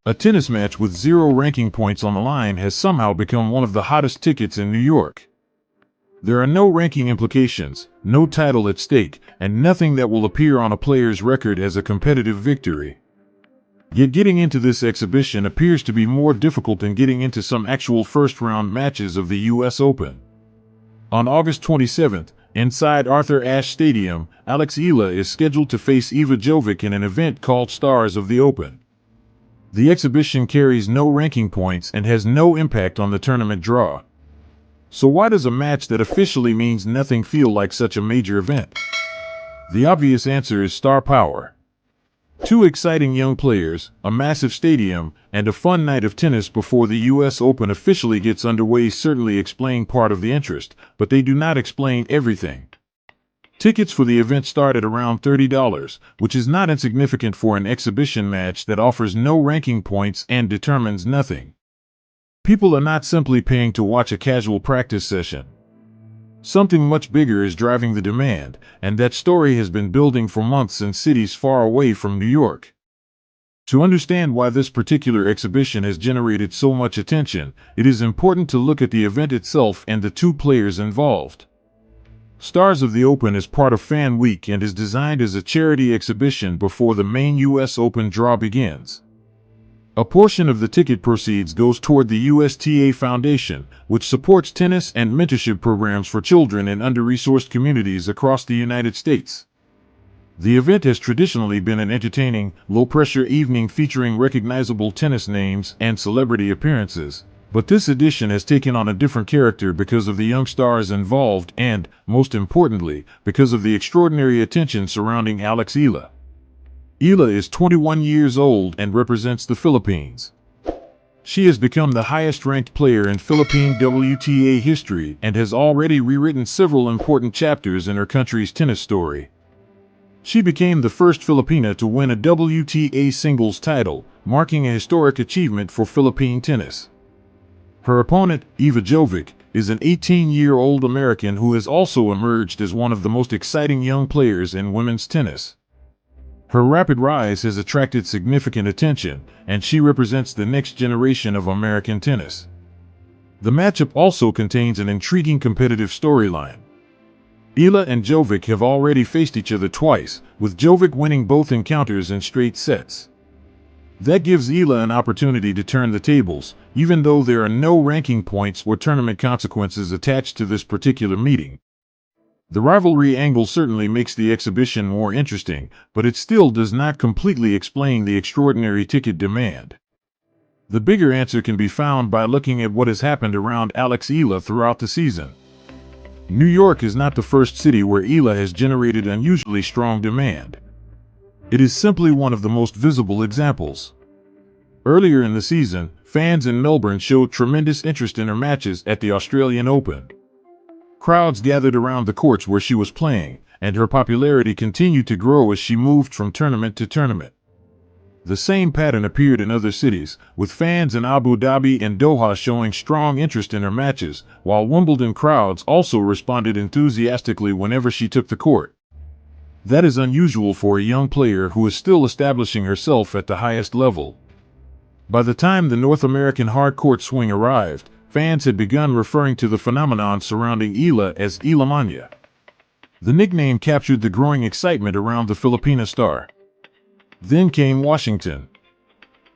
A tennis match with 0 ranking points on the line has somehow become one of the hottest tickets in New York. There are no ranking implications, no title at stake, and nothing that will appear on a player's record as a competitive victory. Yet getting into this exhibition appears to be more difficult than getting into some actual first-round matches of the US Open. On August 27th, inside Arthur Ashe Stadium, Alex Eala is scheduled to face Iva Jovic in an event called Stars of the Open. The exhibition carries no ranking points and has no impact on the tournament draw. So why does a match that officially means nothing feel like such a major event? The obvious answer is star power. Two exciting young players, a massive stadium, and a fun night of tennis before the US Open officially gets underway certainly explain part of the interest, but they do not explain everything. Tickets for the event start at around $30, which is not insignificant for an exhibition match that offers no ranking points and determines nothing. People are not simply paying to watch a casual practice session. Something much bigger is driving the demand, and that story has been building for months in cities far away from New York. To understand why this particular exhibition has generated so much attention, it is important to look at the event itself and the two players involved. Stars of the Open is part of Fan Week and is designed as a charity exhibition before the main US Open draw begins. A portion of the ticket proceeds goes toward the USTA Foundation, which supports tennis and mentorship programs for children in under-resourced communities across the United States. The event has traditionally been an entertaining, low-pressure evening featuring recognizable tennis names and celebrity appearances, but this edition has taken on a different character because of the young stars involved and, most importantly, because of the extraordinary attention surrounding Alex Eala. Eala is 21 years old and represents the Philippines. She has become the highest-ranked player in Philippine WTA history and has already rewritten several important chapters in her country's tennis story. She became the first Filipina to win a WTA singles title, marking a historic achievement for Philippine tennis. Her opponent, Iva Jovic, is an 18-year-old American who has also emerged as one of the most exciting young players in women's tennis. Her rapid rise has attracted significant attention, and she represents the next generation of American tennis. The matchup also contains an intriguing competitive storyline. Eala and Jovic have already faced each other twice, with Jovic winning both encounters in straight sets. That gives Eala an opportunity to turn the tables, even though there are no ranking points or tournament consequences attached to this particular meeting. The rivalry angle certainly makes the exhibition more interesting, but it still does not completely explain the extraordinary ticket demand. The bigger answer can be found by looking at what has happened around Alex Eala throughout the season. New York is not the first city where Eala has generated unusually strong demand. It is simply one of the most visible examples. Earlier in the season, fans in Melbourne showed tremendous interest in her matches at the Australian Open. Crowds gathered around the courts where she was playing, and her popularity continued to grow as she moved from tournament to tournament. The same pattern appeared in other cities, with fans in Abu Dhabi and Doha showing strong interest in her matches, while Wimbledon crowds also responded enthusiastically whenever she took the court. That is unusual for a young player who is still establishing herself at the highest level. By the time the North American hard-court swing arrived, fans had begun referring to the phenomenon surrounding Eala as Eelamania. The nickname captured the growing excitement around the Filipina star. Then came Washington.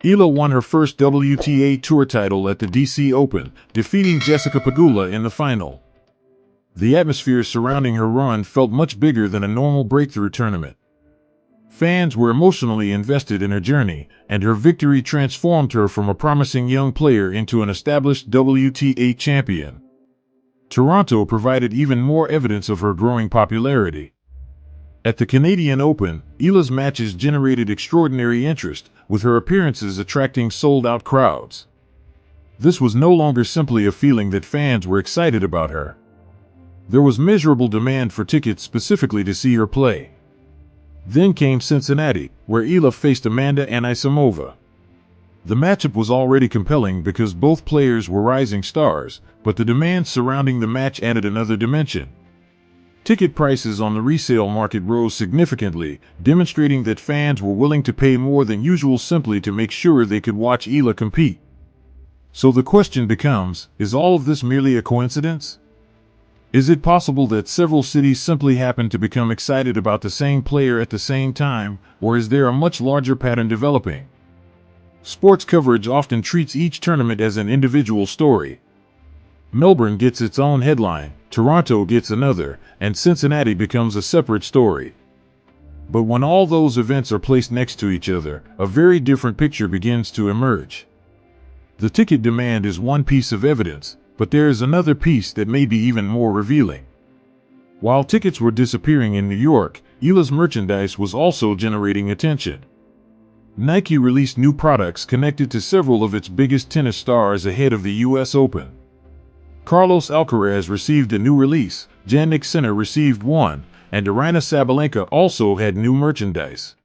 Eala won her first WTA Tour title at the DC Open, defeating Jessica Pegula in the final. The atmosphere surrounding her run felt much bigger than a normal breakthrough tournament. Fans were emotionally invested in her journey, and her victory transformed her from a promising young player into an established WTA champion. Toronto provided even more evidence of her growing popularity. At the Canadian Open, Eala's matches generated extraordinary interest, with her appearances attracting sold-out crowds. This was no longer simply a feeling that fans were excited about her. There was measurable demand for tickets specifically to see her play. Then came Cincinnati, where Eala faced Amanda Anisimova. The matchup was already compelling because both players were rising stars, but the demand surrounding the match added another dimension. Ticket prices on the resale market rose significantly, demonstrating that fans were willing to pay more than usual simply to make sure they could watch Eala compete. So the question becomes, is all of this merely a coincidence? Is it possible that several cities simply happen to become excited about the same player at the same time, or is there a much larger pattern developing? Sports coverage often treats each tournament as an individual story. Melbourne gets its own headline, Toronto gets another, and Cincinnati becomes a separate story. But when all those events are placed next to each other, a very different picture begins to emerge. The ticket demand is one piece of evidence, but there is another piece that may be even more revealing. While tickets were disappearing in New York, Eala's merchandise was also generating attention. Nike released new products connected to several of its biggest tennis stars ahead of the US Open. Carlos Alcaraz received a new release, Jannik Sinner received one, and Aryna Sabalenka also had new merchandise.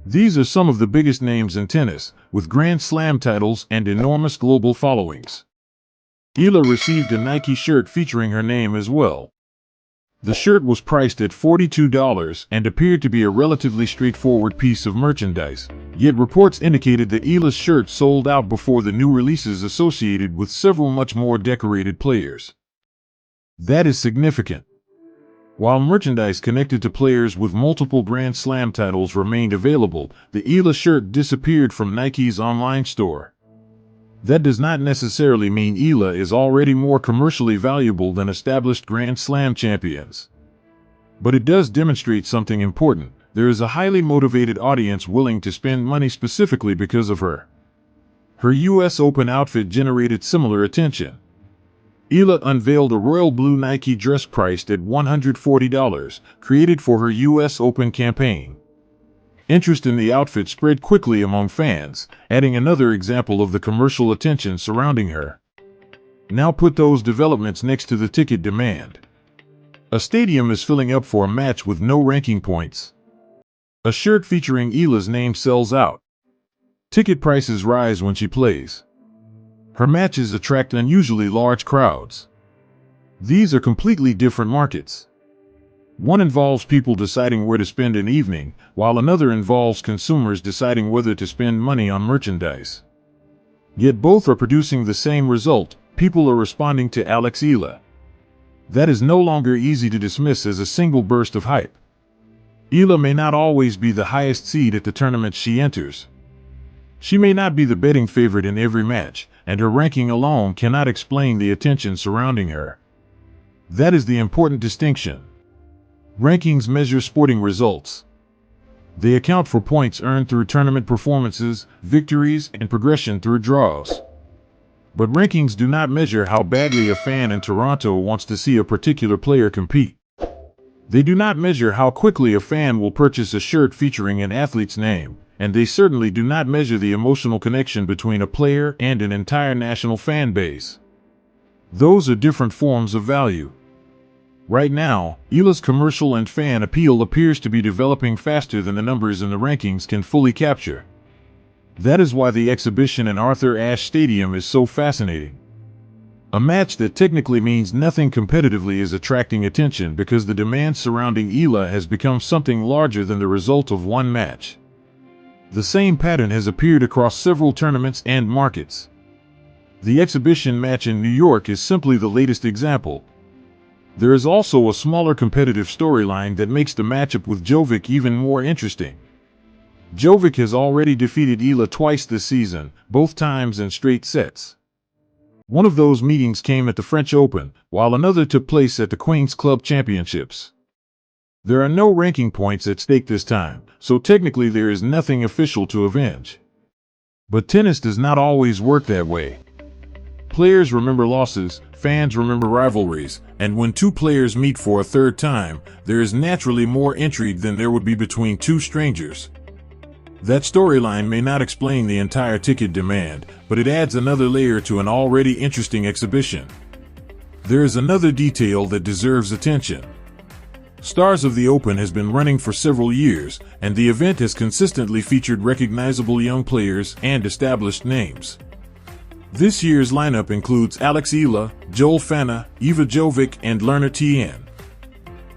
These are some of the biggest names in tennis, with Grand Slam titles and enormous global followings. Eala received a Nike shirt featuring her name as well. The shirt was priced at $42 and appeared to be a relatively straightforward piece of merchandise, yet reports indicated that Eala's shirt sold out before the new releases associated with several much more decorated players. That is significant. While merchandise connected to players with multiple Grand Slam titles remained available, the Eala shirt disappeared from Nike's online store. That does not necessarily mean Eala is already more commercially valuable than established Grand Slam champions. But it does demonstrate something important. There is a highly motivated audience willing to spend money specifically because of her. Her US Open outfit generated similar attention. Eala unveiled a royal blue Nike dress priced at $140, created for her US Open campaign. Interest in the outfit spread quickly among fans, adding another example of the commercial attention surrounding her. Now put those developments next to the ticket demand. A stadium is filling up for a match with no ranking points. A shirt featuring Eala's name sells out. Ticket prices rise when she plays. Her matches attract unusually large crowds. These are completely different markets. One involves people deciding where to spend an evening, while another involves consumers deciding whether to spend money on merchandise. Yet both are producing the same result: people are responding to Alex Eala. That is no longer easy to dismiss as a single burst of hype. Eala may not always be the highest seed at the tournament she enters. She may not be the betting favorite in every match, and her ranking alone cannot explain the attention surrounding her. That is the important distinction. Rankings measure sporting results. They account for points earned through tournament performances, victories, and progression through draws. But rankings do not measure how badly a fan in Toronto wants to see a particular player compete. They do not measure how quickly a fan will purchase a shirt featuring an athlete's name, and they certainly do not measure the emotional connection between a player and an entire national fan base. Those are different forms of value. Right now, Eala's commercial and fan appeal appears to be developing faster than the numbers in the rankings can fully capture. That is why the exhibition in Arthur Ashe Stadium is so fascinating. A match that technically means nothing competitively is attracting attention because the demand surrounding Eala has become something larger than the result of one match. The same pattern has appeared across several tournaments and markets. The exhibition match in New York is simply the latest example. There is also a smaller competitive storyline that makes the matchup with Jovic even more interesting. Jovic has already defeated Eala twice this season, both times in straight sets. One of those meetings came at the French Open, while another took place at the Queen's Club Championships. There are no ranking points at stake this time, so technically there is nothing official to avenge. But tennis does not always work that way. Players remember losses, fans remember rivalries, and when two players meet for a third time, there is naturally more intrigue than there would be between two strangers. That storyline may not explain the entire ticket demand, but it adds another layer to an already interesting exhibition. There is another detail that deserves attention. Stars of the Open has been running for several years, and the event has consistently featured recognizable young players and established names. This year's lineup includes Alex Eala, Joel Fana, Iva Jovic, and Lerner Tien.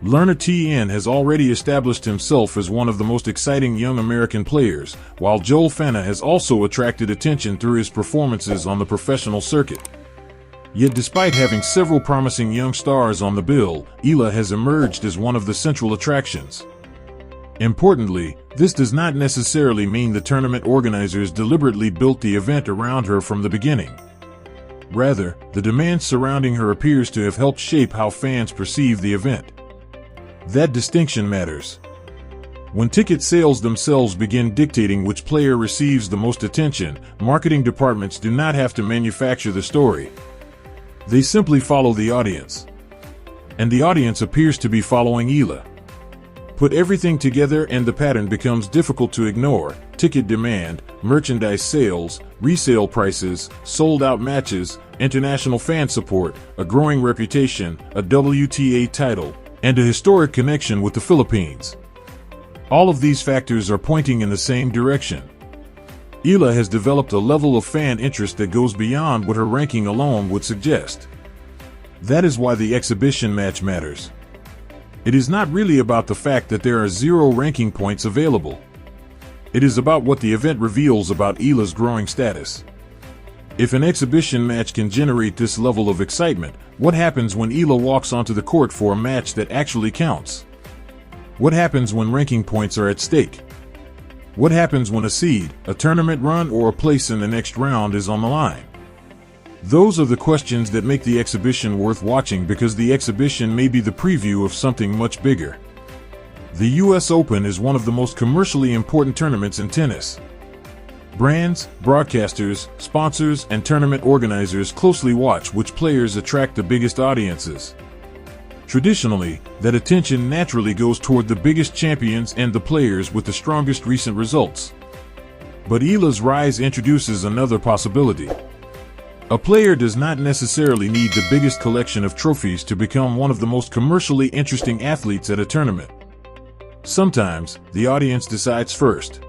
Learner TN has already established himself as one of the most exciting young American players, while Joel Fana has also attracted attention through his performances on the professional circuit. Yet despite having several promising young stars on the bill, Eala has emerged as one of the central attractions. Importantly, this does not necessarily mean the tournament organizers deliberately built the event around her from the beginning. Rather, the demand surrounding her appears to have helped shape how fans perceive the event. That distinction matters. When ticket sales themselves begin dictating which player receives the most attention, marketing departments do not have to manufacture the story. They simply follow the audience. And the audience appears to be following Eala. Put everything together and the pattern becomes difficult to ignore: ticket demand, merchandise sales, resale prices, sold-out matches, international fan support, a growing reputation, a WTA title, and a historic connection with the Philippines. All of these factors are pointing in the same direction. Eala has developed a level of fan interest that goes beyond what her ranking alone would suggest. That is why the exhibition match matters. It is not really about the fact that there are 0 ranking points available. It is about what the event reveals about Eala's growing status. If an exhibition match can generate this level of excitement, what happens when Eala walks onto the court for a match that actually counts? What happens when ranking points are at stake? What happens when a seed, a tournament run, or a place in the next round is on the line? Those are the questions that make the exhibition worth watching, because the exhibition may be the preview of something much bigger. The US Open is one of the most commercially important tournaments in tennis. Brands, broadcasters, sponsors, and tournament organizers closely watch which players attract the biggest audiences. Traditionally, that attention naturally goes toward the biggest champions and the players with the strongest recent results. But Eala's rise introduces another possibility. A player does not necessarily need the biggest collection of trophies to become one of the most commercially interesting athletes at a tournament. Sometimes, the audience decides first.